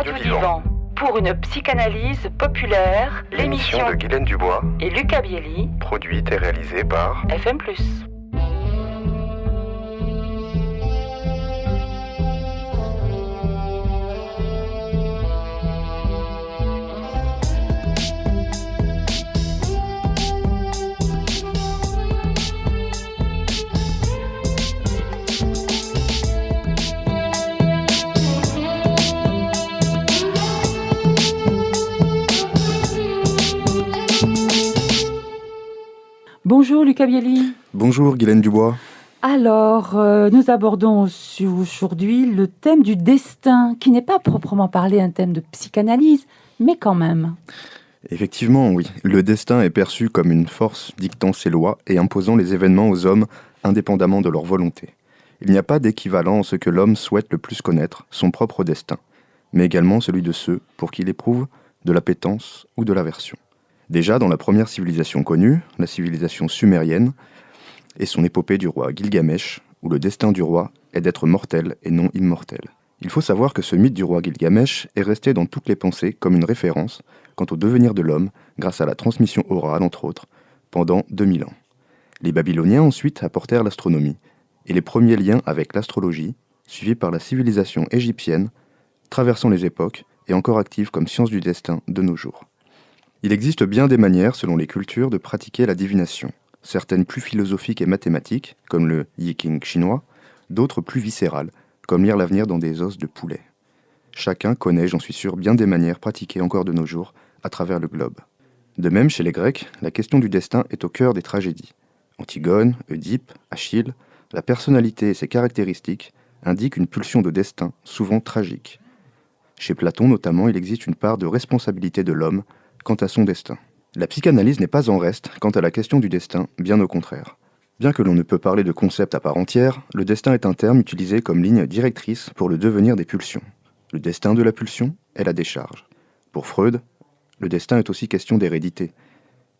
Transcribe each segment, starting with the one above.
Radio Divan. Pour une psychanalyse populaire, l'émission de Guylaine Dubois et Lucas Bielli, produite et réalisée par FM+. Bonjour Lucas Bielli. Bonjour Guylaine Dubois. Alors, nous abordons aujourd'hui le thème du destin, qui n'est pas proprement parlé un thème de psychanalyse, mais quand même. Effectivement, oui. Le destin est perçu comme une force dictant ses lois et imposant les événements aux hommes indépendamment de leur volonté. Il n'y a pas d'équivalent en ce que l'homme souhaite le plus connaître, son propre destin, mais également celui de ceux pour qui il éprouve de l'appétence ou de l'aversion. Déjà, dans la première civilisation connue, la civilisation sumérienne, et son épopée du roi Gilgamesh, où le destin du roi est d'être mortel et non immortel. Il faut savoir que ce mythe du roi Gilgamesh est resté dans toutes les pensées comme une référence quant au devenir de l'homme grâce à la transmission orale, entre autres, pendant 2000 ans. Les Babyloniens ensuite apportèrent l'astronomie, et les premiers liens avec l'astrologie, suivis par la civilisation égyptienne, traversant les époques et encore active comme science du destin de nos jours. Il existe bien des manières, selon les cultures, de pratiquer la divination. Certaines plus philosophiques et mathématiques, comme le Yi-King chinois, d'autres plus viscérales, comme lire l'avenir dans des os de poulet. Chacun connaît, j'en suis sûr, bien des manières pratiquées encore de nos jours à travers le globe. De même, chez les Grecs, la question du destin est au cœur des tragédies. Antigone, Oedipe, Achille, la personnalité et ses caractéristiques indiquent une pulsion de destin, souvent tragique. Chez Platon notamment, il existe une part de responsabilité de l'homme quant à son destin. La psychanalyse n'est pas en reste quant à la question du destin, bien au contraire. Bien que l'on ne peut parler de concept à part entière, le destin est un terme utilisé comme ligne directrice pour le devenir des pulsions. Le destin de la pulsion est la décharge. Pour Freud, le destin est aussi question d'hérédité.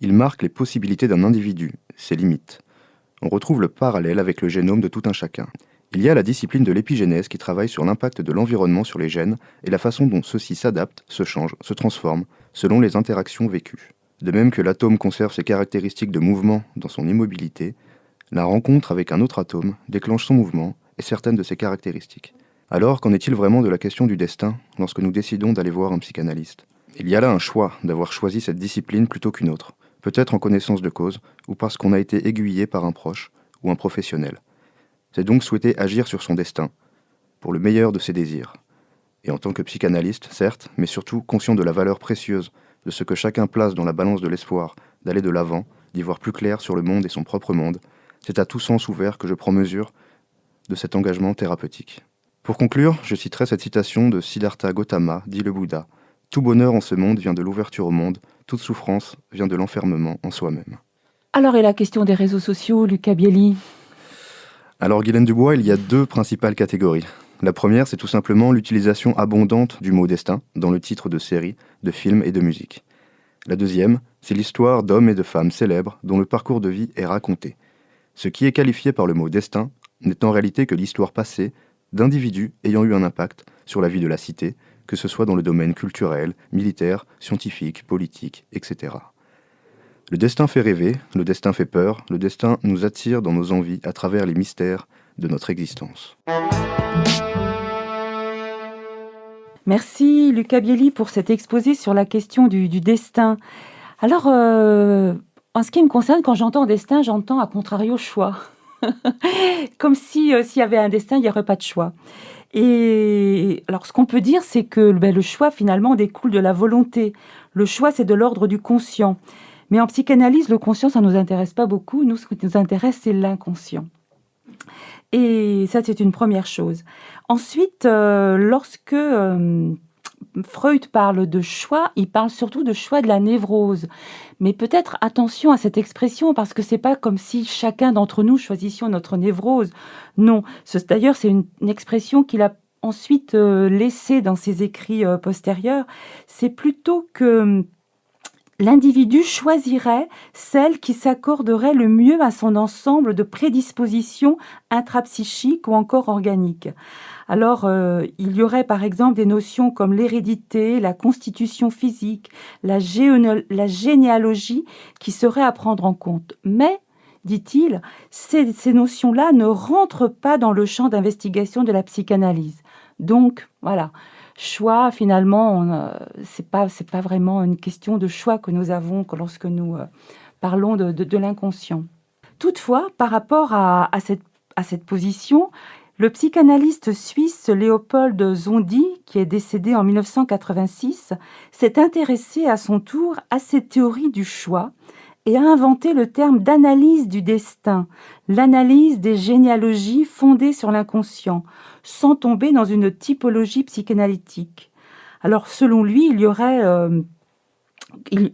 Il marque les possibilités d'un individu, ses limites. On retrouve le parallèle avec le génome de tout un chacun. Il y a la discipline de l'épigénèse qui travaille sur l'impact de l'environnement sur les gènes et la façon dont ceux-ci s'adaptent, se changent, se transforment selon les interactions vécues. De même que l'atome conserve ses caractéristiques de mouvement dans son immobilité, la rencontre avec un autre atome déclenche son mouvement et certaines de ses caractéristiques. Alors, qu'en est-il vraiment de la question du destin lorsque nous décidons d'aller voir un psychanalyste ? Il y a là un choix d'avoir choisi cette discipline plutôt qu'une autre, peut-être en connaissance de cause ou parce qu'on a été aiguillé par un proche ou un professionnel. C'est donc souhaiter agir sur son destin, pour le meilleur de ses désirs. Et en tant que psychanalyste, certes, mais surtout conscient de la valeur précieuse de ce que chacun place dans la balance de l'espoir, d'aller de l'avant, d'y voir plus clair sur le monde et son propre monde, c'est à tout sens ouvert que je prends mesure de cet engagement thérapeutique. Pour conclure, je citerai cette citation de Siddhartha Gautama, dit le Bouddha. « Tout bonheur en ce monde vient de l'ouverture au monde, toute souffrance vient de l'enfermement en soi-même. » Alors, et la question des réseaux sociaux, Lucas Bielli ? Alors, Guylaine Dubois, il y a deux principales catégories. La première, c'est tout simplement l'utilisation abondante du mot destin dans le titre de séries, de films et de musique. La deuxième, c'est l'histoire d'hommes et de femmes célèbres dont le parcours de vie est raconté. Ce qui est qualifié par le mot destin n'est en réalité que l'histoire passée d'individus ayant eu un impact sur la vie de la cité, que ce soit dans le domaine culturel, militaire, scientifique, politique, etc. Le destin fait rêver, le destin fait peur, le destin nous attire dans nos envies à travers les mystères de notre existence. Merci Lucas Bielli pour cet exposé sur la question du destin. Alors, en ce qui me concerne, quand j'entends destin, j'entends à contrario choix. Comme si s'il y avait un destin, il n'y aurait pas de choix. Et alors, ce qu'on peut dire, c'est que le choix, finalement, découle de la volonté. Le choix, c'est de l'ordre du conscient. Mais en psychanalyse, le conscient, ça ne nous intéresse pas beaucoup. Nous, ce qui nous intéresse, c'est l'inconscient. Et ça, c'est une première chose. Ensuite, lorsque Freud parle de choix, il parle surtout de choix de la névrose. Mais peut-être attention à cette expression, parce que c'est pas comme si chacun d'entre nous choisissions notre névrose. Non, d'ailleurs, c'est une expression qu'il a ensuite laissée dans ses écrits postérieurs. C'est plutôt que l'individu choisirait celle qui s'accorderait le mieux à son ensemble de prédispositions intrapsychiques ou encore organiques. Alors, il y aurait par exemple des notions comme l'hérédité, la constitution physique, la généalogie qui seraient à prendre en compte. Mais, dit-il, ces notions-là ne rentrent pas dans le champ d'investigation de la psychanalyse. Donc, voilà. Choix, finalement, c'est pas vraiment une question de choix que nous avons lorsque nous parlons de l'inconscient. Toutefois, par rapport à cette position, le psychanalyste suisse Léopold Zondy, qui est décédé en 1986, s'est intéressé à son tour à ces théories du choix et a inventé le terme d'analyse du destin, l'analyse des généalogies fondées sur l'inconscient, sans tomber dans une typologie psychanalytique. Alors, selon lui, il y aurait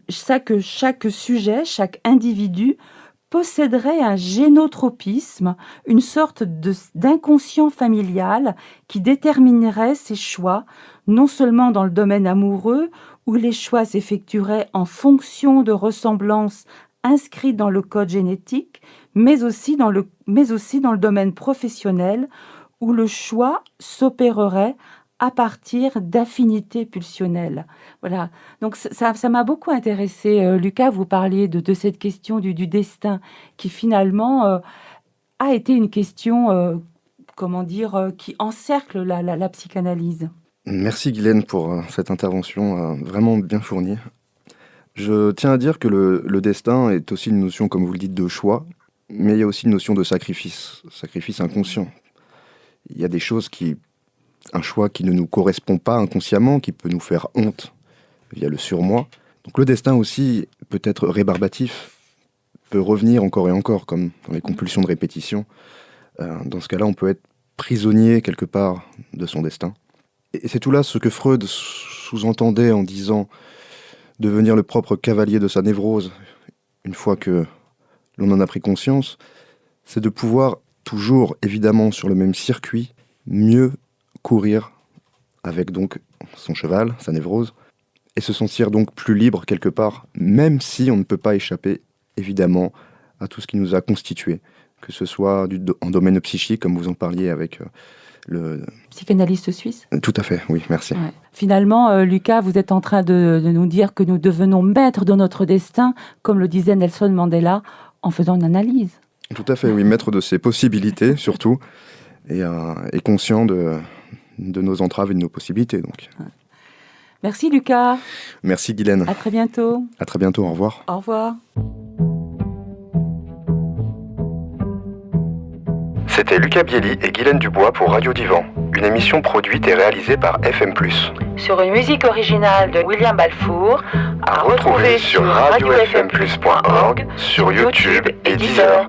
chaque sujet, chaque individu posséderait un génotropisme, une sorte d'inconscient familial qui déterminerait ses choix, non seulement dans le domaine amoureux, où les choix s'effectueraient en fonction de ressemblances inscrites dans le code génétique, mais aussi dans le domaine professionnel, où le choix s'opérerait à partir d'affinités pulsionnelles. Voilà. Donc ça m'a beaucoup intéressé, Lucas, vous parliez de cette question du destin, qui finalement a été une question, qui encercle la psychanalyse. Merci Guylaine pour cette intervention vraiment bien fournie. Je tiens à dire que le destin est aussi une notion, comme vous le dites, de choix, mais il y a aussi une notion de sacrifice inconscient. Il y a des choses un choix qui ne nous correspond pas inconsciemment, qui peut nous faire honte via le surmoi. Donc le destin aussi peut être rébarbatif, peut revenir encore et encore, comme dans les compulsions de répétition. Dans ce cas-là, on peut être prisonnier quelque part de son destin. Et c'est tout là ce que Freud sous-entendait en disant devenir le propre cavalier de sa névrose, une fois que l'on en a pris conscience, c'est de pouvoir toujours, évidemment, sur le même circuit, mieux courir avec donc son cheval, sa névrose, et se sentir donc plus libre quelque part, même si on ne peut pas échapper, évidemment, à tout ce qui nous a constitués, que ce soit en domaine psychique, comme vous en parliez avec le psychanalyste suisse. Tout à fait, oui, merci. Ouais. Finalement, Lucas, vous êtes en train de nous dire que nous devenons maîtres de notre destin, comme le disait Nelson Mandela, en faisant une analyse. Tout à fait, oui, maître de ses possibilités, surtout, et conscient de nos entraves et de nos possibilités. Donc. Merci Lucas. Merci Guylaine. À très bientôt. À très bientôt, au revoir. Au revoir. C'était Lucas Bielli et Guylaine Dubois pour Radio Divan, une émission produite et réalisée par FM+. Sur une musique originale de William Balfour, à retrouver sur radiofmplus.org, sur YouTube et Deezer.